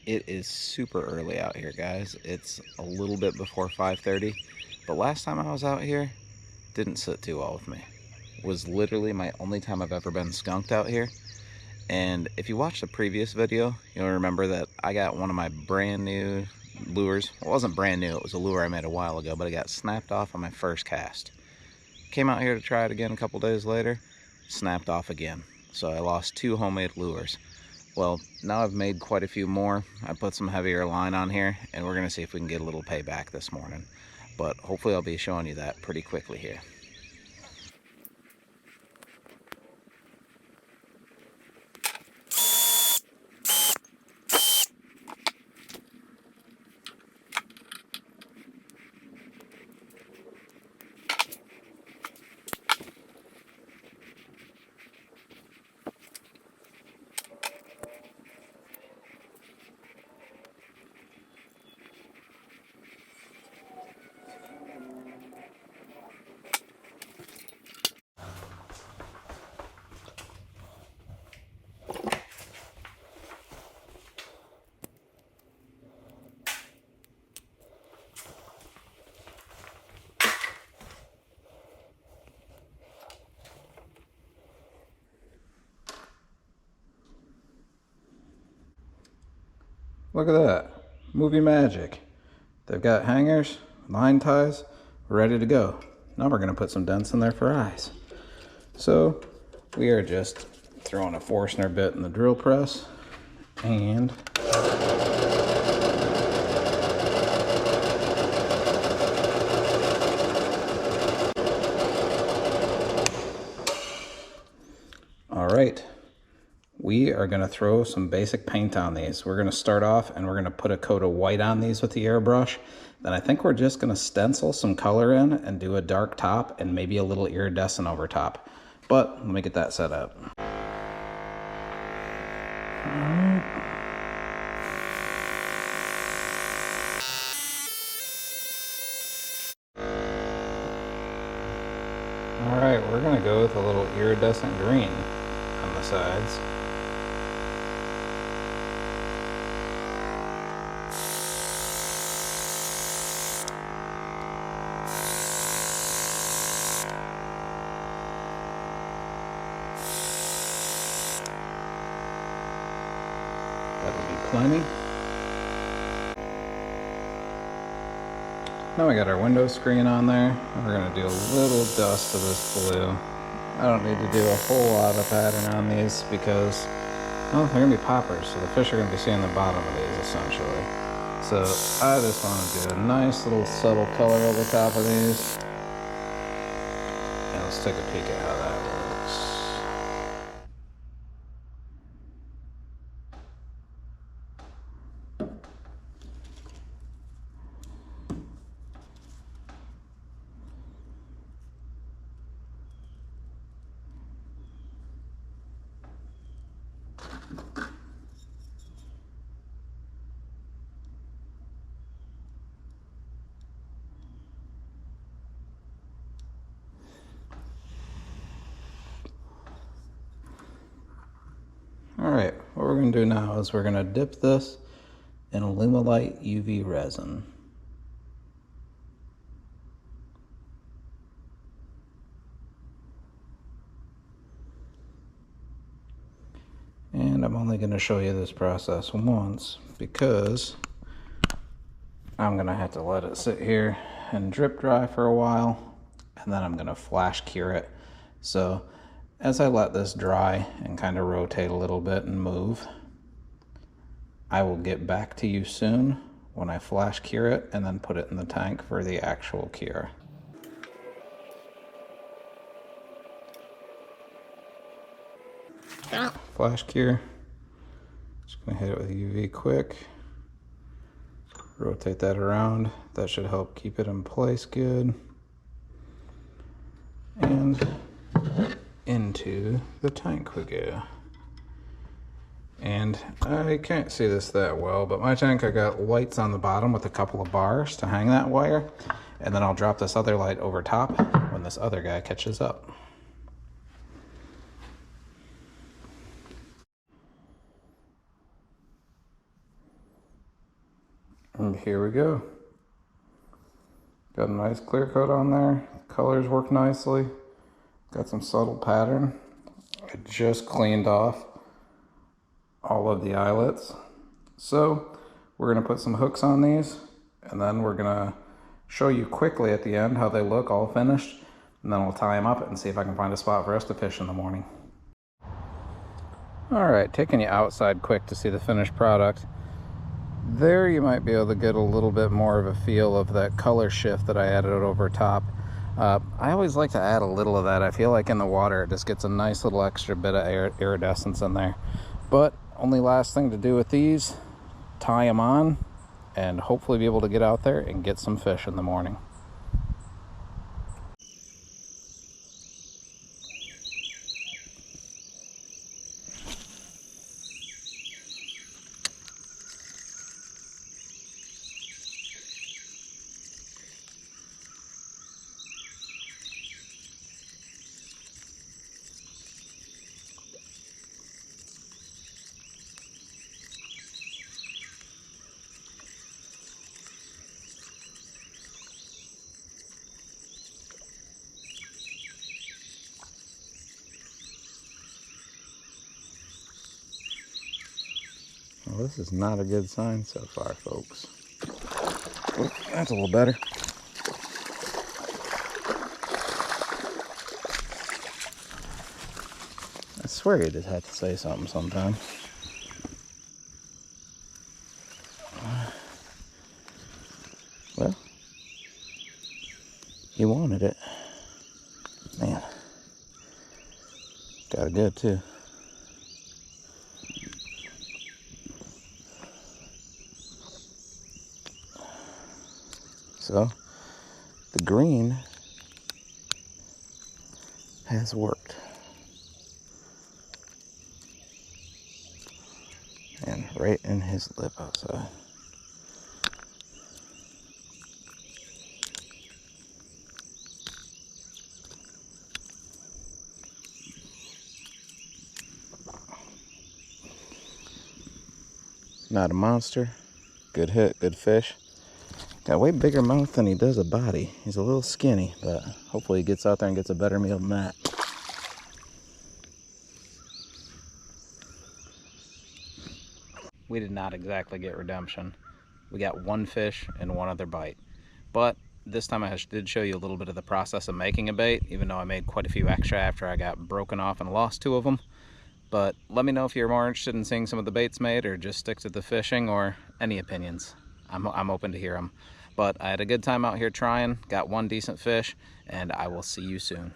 It is super early out here, guys. It's a little bit before 5:30, but last time I was out here, didn't sit too well with me. Was literally my only time I've ever been skunked out here. And if you watched the previous video, you'll remember that I got one of my brand new lures. Well, it wasn't brand new, it was a lure I made a while ago, but it got snapped off on my first cast. Came out here to try it again a couple days later, snapped off again. So I lost 2 homemade lures. Well, now I've made quite a few more. I put some heavier line on here, and we're gonna see if we can get a little payback this morning. But hopefully I'll be showing you that pretty quickly here. Look at that, movie magic. They've got hangers, line ties, ready to go. Now we're gonna put some dents in there for eyes. So we are just throwing a Forstner bit in the drill press and all right. We are going to throw some basic paint on these. We're going to start off and we're going to put a coat of white on these with the airbrush. Then I think we're just going to stencil some color in and do a dark top and maybe a little iridescent over top. But let me get that set up. All right, we're going to go with a little iridescent green on the sides. That'll be plenty. Now we got our window screen on there. We're going to do a little dust of this blue. I don't need to do a whole lot of pattern on these because, well, they're going to be poppers, so the fish are going to be seeing the bottom of these essentially. So I just want to do a nice little subtle color over top of these. And let's take a peek at how that looks. Alright, what we're going to do now is we're going to dip this in Alumilite UV resin. And I'm only going to show you this process once because I'm going to have to let it sit here and drip dry for a while, and then I'm going to flash cure it. So as I let this dry and kind of rotate a little bit and move, I will get back to you soon when I flash cure it and then put it in the tank for the actual cure. Flash cure. Just gonna hit it with UV quick. Rotate that around. That should help keep it in place good. And into the tank we go. And I can't see this that well, but my tank, I got lights on the bottom with a couple of bars to hang that wire, and then I'll drop this other light over top when this other guy catches up. And here we go. Got a nice clear coat on there. Colors work nicely. Got some subtle pattern. I just cleaned off all of the eyelets. So we're gonna put some hooks on these, and then we're gonna show you quickly at the end how they look all finished, and then we'll tie them up and see if I can find a spot for us to fish in the morning. All right, taking you outside quick to see the finished product. There you might be able to get a little bit more of a feel of that color shift that I added over top. I always like to add a little of that. I feel like in the water it just gets a nice little extra bit of iridescence in there. But only last thing to do with these, tie them on, and hopefully be able to get out there and get some fish in the morning. Well, this is not a good sign so far, folks. Oh, that's a little better. I swear you just have to say something sometime. Well, he wanted it. Man, got it good too. So, the green has worked. And right in his lip outside. Not a monster. Good hit, good fish. Got a way bigger mouth than he does a body. He's a little skinny, but hopefully he gets out there and gets a better meal than that. We did not exactly get redemption. We got one fish and one other bite. But this time I did show you a little bit of the process of making a bait, even though I made quite a few extra after I got broken off and lost two of them. But let me know if you're more interested in seeing some of the baits made, or just stick to the fishing, or any opinions. I'm open to hear them. But I had a good time out here trying, got one decent fish, and I will see you soon.